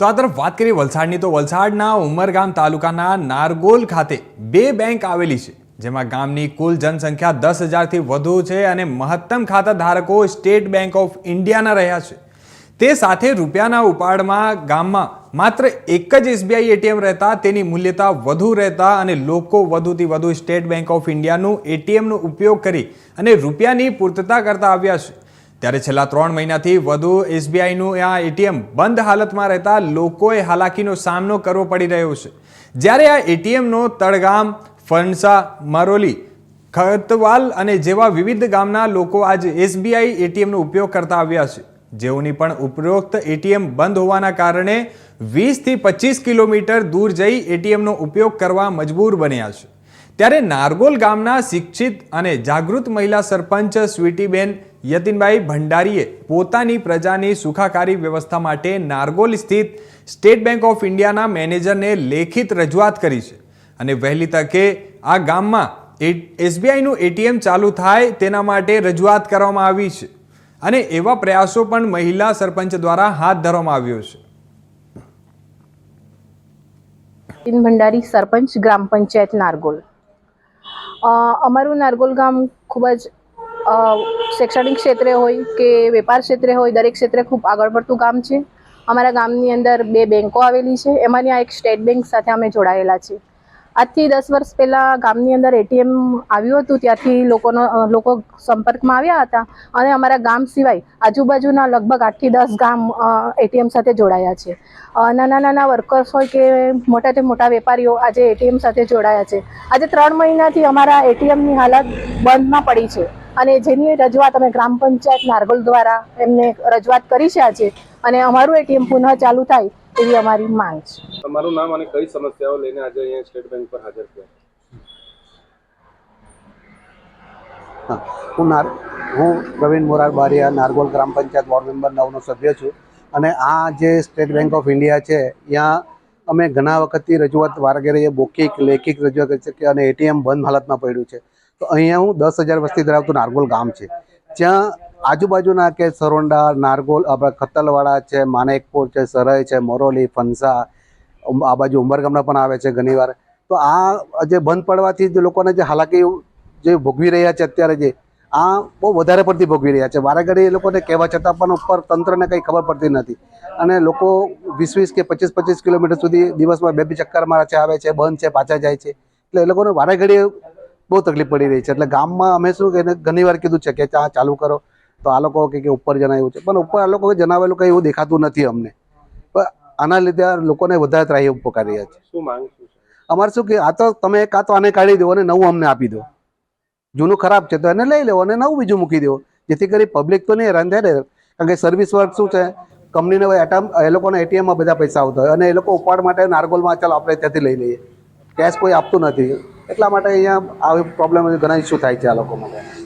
તો આ તરફ વાત કરીએ વલસાડની, તો વલસાડના ઉમરગામ તાલુકાના નારગોલ ખાતે બે બેંક આવેલી છે, જેમાં ગામની કુલ જનસંખ્યા 10,000થી વધુ છે અને મહત્તમ ખાતા ધારકો સ્ટેટ બેંક ઓફ ઇન્ડિયાના રહ્યા છે। તે સાથે રૂપિયાના ઉપાડમાં ગામમાં માત્ર એક જ એસબીઆઈ એટીએમ રહેતા તેની મૂલ્યતા વધુ રહેતા અને લોકો વધુથી વધુ સ્ટેટ બેંક ઓફ ઇન્ડિયાનું એટીએમનો ઉપયોગ કરી અને રૂપિયાની પૂર્તતા કરતા આવ્યા છે। ત્યારે છેલ્લા 3 મહિનાથી વધુ એસબીઆઈનું આ એટીએમ બંધ હાલતમાં રહેતા લોકોએ હાલાકીનો સામનો કરવો પડી રહ્યો છે। જ્યારે આ એટીએમનો તળગામ, ફણસા, મરોલી, ખતવાલ અને જેવા વિવિધ ગામના લોકો આજે એસબીઆઈ એટીએમનો ઉપયોગ કરતા આવ્યા છે, જેઓની પણ ઉપરોક્ત એટીએમ બંધ હોવાના કારણે 20થી 25 કિલોમીટર દૂર જઈ એટીએમનો ઉપયોગ કરવા મજબૂર બન્યા છે। ત્યારે નારગોલ ગામના શિક્ષિત અને જાગૃત મહિલા સરપંચ સ્વીટીબેન યતિનભાઈ ભંડારીએ પોતાની પ્રજાની સુખાકારી વ્યવસ્થા માટે નારગોલ સ્થિત સ્ટેટ બેંક ઓફ ઇન્ડિયાના મેનેજરને લેખિત રજૂઆત કરી છે અને વહેલી તકે આ ગામમાં એસબીઆઈનું એટીએમ ચાલુ થાય તેના માટે રજૂઆત કરવામાં આવી છે અને એવા પ્રયાસો પણ મહિલા સરપંચ દ્વારા હાથ ધરવામાં આવ્યો છે। ભંડારી, સરપંચ, ગ્રામ પંચાયત નારગોલ। અમારું નારગોલ ગામ ખૂબ જ શૈક્ષણિક ક્ષેત્રે હોય કે વેપાર ક્ષેત્રે હોય, દરેક ક્ષેત્રે ખૂબ આગળ પડતું ગામ છે। અમારા ગામની અંદર બે બેંકો આવેલી છે, એમાંની આ એક સ્ટેટ બેંક સાથે અમે જોડાયેલા છીએ। આજથી 10 વર્ષ પહેલાં ગામની અંદર એટીએમ આવ્યું હતું, ત્યારથી લોકો સંપર્કમાં આવ્યા હતા અને અમારા ગામ સિવાય આજુબાજુના લગભગ 8થી 10 ગામ એટીએમ સાથે જોડાયા છે। નાના નાના વર્કર્સ હોય કે મોટાથી મોટા વેપારીઓ આજે એટીએમ સાથે જોડાયા છે। આજે 3 મહિનાથી અમારા એટીએમની હાલત બંધમાં પડી છે અને જેની રજૂઆત અમે ગ્રામ પંચાયત નારગોલ દ્વારા એમને રજૂઆત કરી છે આજે, અને અમારું એટીએમ પુનઃ ચાલુ થાય એવી અમારી માંગ છે। તમારું નામ અને કઈ સમસ્યાઓ લઈને આજે અહીંયા સ્ટેટ બેંક પર હાજર થયા? હું પ્રવીણ મોરાર બારિયા, નારગોલ ગ્રામ પંચાયત વોર્ડ નંબર 9નો સભ્ય છું અને આ જે સ્ટેટ બેંક ઓફ ઇન્ડિયા છે, ત્યાં અમે ઘણા વખતથી રજૂઆત વારગેરે મૌખિક, લેખિત રજૂઆત કરી છે અને એટીએમ બંધ હાલતમાં પડ્યું છે। તો અહીંયા હું 10,000 વસ્તી ધરાવતું નારગોલ ગામ છે, જ્યાં આજુબાજુના કે સરોંડા, નારગોલ, ખતલવાડા છે, માનેકપુર છે, સરય છે, મોરોલી, ફણસા, આ બાજુ ઉમરગામના પણ આવે છે ઘણીવાર। તો આ જે બંધ પડવાથી જે લોકોને જે હાલાકી જે ભોગવી રહ્યા છે અત્યારે, જે આ બહુ વધારે પડતી ભોગવી રહ્યા છે। વારે ઘડી એ લોકોને કહેવા છતાં પણ ઉપર તંત્રને કંઈ ખબર પડતી નથી અને લોકો 20 કે 25 કિલોમીટર સુધી દિવસમાં 2 ચક્કર મારે છે, આવે છે, બંધ છે, પાછા જાય છે, એટલે એ લોકોને વારે ઘડી બહુ તકલીફ પડી રહી છે। એટલે ગામમાં અમે શું કે ઘણીવાર કીધું છે કે આ ચાલુ કરો, તો આ લોકો કે ઉપર જણાવ્યું છે, પણ ઉપર આ લોકો જણાવેલું કંઈ એવું દેખાતું નથી અમને। પણ આના લીધે લોકોને વધારે ત્રાહી ઉપકારી રહ્યા છે। શું માંગ શું છે અમારે? શું કે આ તો તમે કાં તો આને કાઢી દો અને નવું અમને આપી દો, જૂનું ખરાબ છે તો એને લઈ લેવો અને નવું બીજું મૂકી દો, જેથી કરી પબ્લિક તો નહીં હેરાન થાય ને। કારણ કે સર્વિસ વર્ક શું છે, કંપનીને એ લોકોના એટીએમમાં બધા પૈસા આવતા હોય અને એ લોકો ઉપાડ માટે નારગોલમાં ચાલો આપણે ત્યાંથી લઈ લઈએ, કેશ કોઈ આપતું નથી, એટલા માટે અહીંયા આવી પ્રોબ્લેમ ઘણા ઇસ્યુ થાય છે આ લોકો માટે।